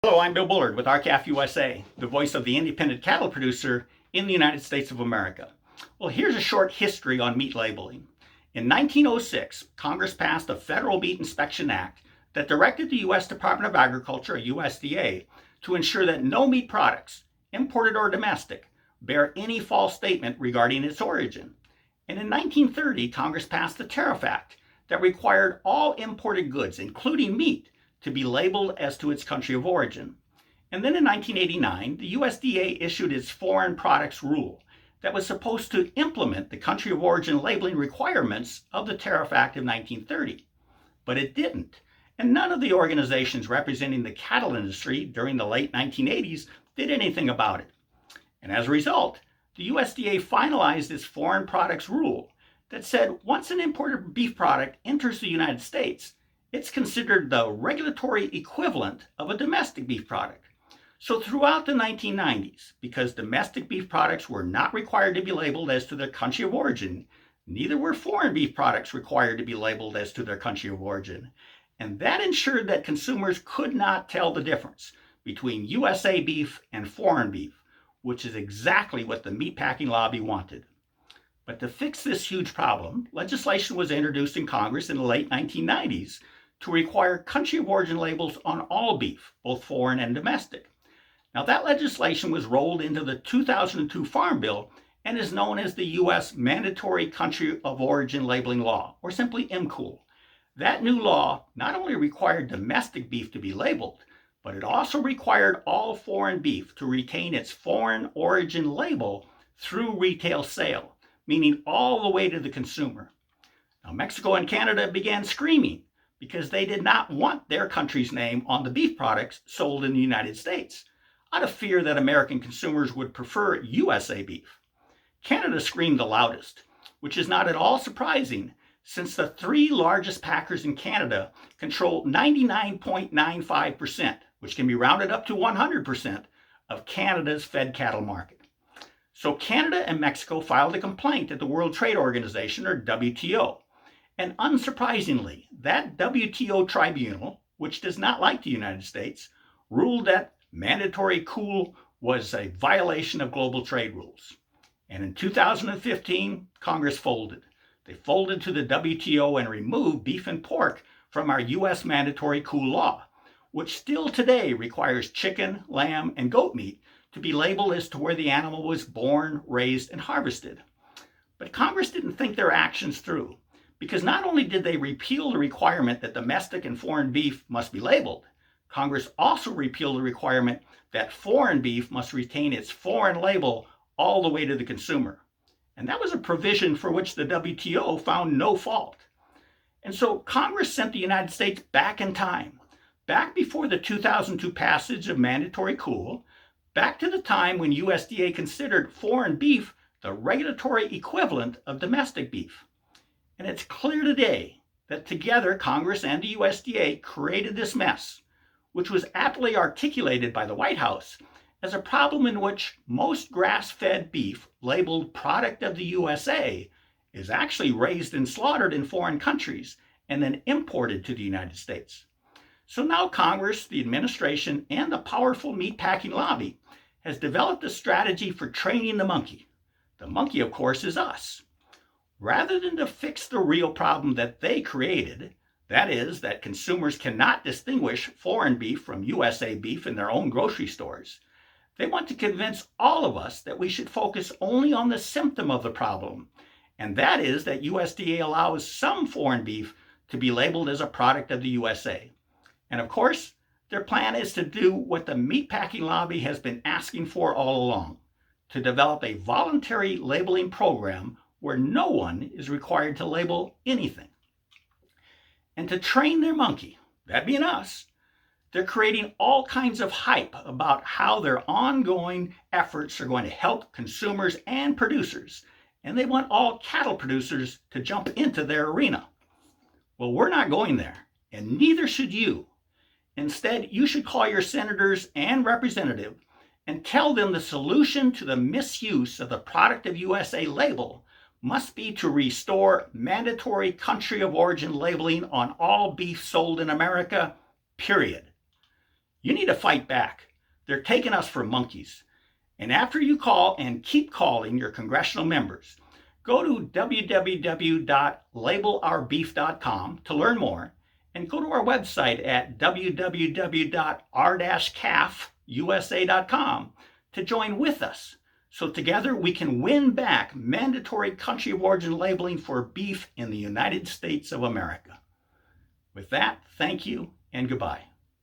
Hello, I'm Bill Bullard with RCAF USA, the voice of the independent cattle producer in the United States of America. Well, here's a short history on meat labeling. In 1906, Congress passed a Federal Meat Inspection Act that directed the U.S. Department of Agriculture, or USDA, to ensure that no meat products, imported or domestic, bear any false statement regarding its origin. And in 1930, Congress passed the Tariff Act that required all imported goods, including meat, to be labeled as to its country of origin. And then in 1989, the USDA issued its Foreign Products Rule that was supposed to implement the country of origin labeling requirements of the Tariff Act of 1930. But it didn't, and none of the organizations representing the cattle industry during the late 1980s did anything about it. And as a result, the USDA finalized its Foreign Products Rule that said once an imported beef product enters the United States, it's considered the regulatory equivalent of a domestic beef product. So throughout the 1990s, because domestic beef products were not required to be labeled as to their country of origin, neither were foreign beef products required to be labeled as to their country of origin. And that ensured that consumers could not tell the difference between USA beef and foreign beef, which is exactly what the meatpacking lobby wanted. But to fix this huge problem, legislation was introduced in Congress in the late 1990s to require country of origin labels on all beef, both foreign and domestic. Now that legislation was rolled into the 2002 Farm Bill and is known as the U.S. Mandatory Country of Origin Labeling Law, or simply MCOOL. That new law not only required domestic beef to be labeled, but it also required all foreign beef to retain its foreign origin label through retail sale, meaning all the way to the consumer. Now Mexico and Canada began screaming because they did not want their country's name on the beef products sold in the United States, out of fear that American consumers would prefer USA beef. Canada screamed the loudest, which is not at all surprising since the three largest packers in Canada control 99.95%, which can be rounded up to 100%, of Canada's fed cattle market. So Canada and Mexico filed a complaint at the World Trade Organization, or WTO. And unsurprisingly, that WTO tribunal, which does not like the United States, ruled that mandatory COOL was a violation of global trade rules. And in 2015, Congress folded. They folded to the WTO and removed beef and pork from our U.S. mandatory COOL law, which still today requires chicken, lamb, and goat meat to be labeled as to where the animal was born, raised, and harvested. But Congress didn't think their actions through, because not only did they repeal the requirement that domestic and foreign beef must be labeled, Congress also repealed the requirement that foreign beef must retain its foreign label all the way to the consumer. And that was a provision for which the WTO found no fault. And so Congress sent the United States back in time, back before the 2002 passage of mandatory COOL, back to the time when USDA considered foreign beef the regulatory equivalent of domestic beef. And it's clear today that together Congress and the USDA created this mess, which was aptly articulated by the White House as a problem in which most grass-fed beef labeled product of the USA is actually raised and slaughtered in foreign countries and then imported to the United States. So now Congress, the administration, and the powerful meatpacking lobby has developed a strategy for training the monkey. The monkey, of course, is us. Rather than to fix the real problem that they created, that is, that consumers cannot distinguish foreign beef from USA beef in their own grocery stores, they want to convince all of us that we should focus only on the symptom of the problem, and that is that USDA allows some foreign beef to be labeled as a product of the USA. And of course, their plan is to do what the meatpacking lobby has been asking for all along, to develop a voluntary labeling program where no one is required to label anything. And to train their monkey, that being us, they're creating all kinds of hype about how their ongoing efforts are going to help consumers and producers, and they want all cattle producers to jump into their arena. Well, we're not going there, and neither should you. Instead, you should call your senators and representatives and tell them the solution to the misuse of the product of USA label must be to restore mandatory country of origin labeling on all beef sold in America, period. You need to fight back. They're taking us for monkeys. And after you call and keep calling your congressional members, go to www.labelOurBeef.com to learn more, and go to our website at www.r-cafusa.com to join with us, so together we can win back mandatory country of origin labeling for beef in the United States of America. With that, thank you and goodbye.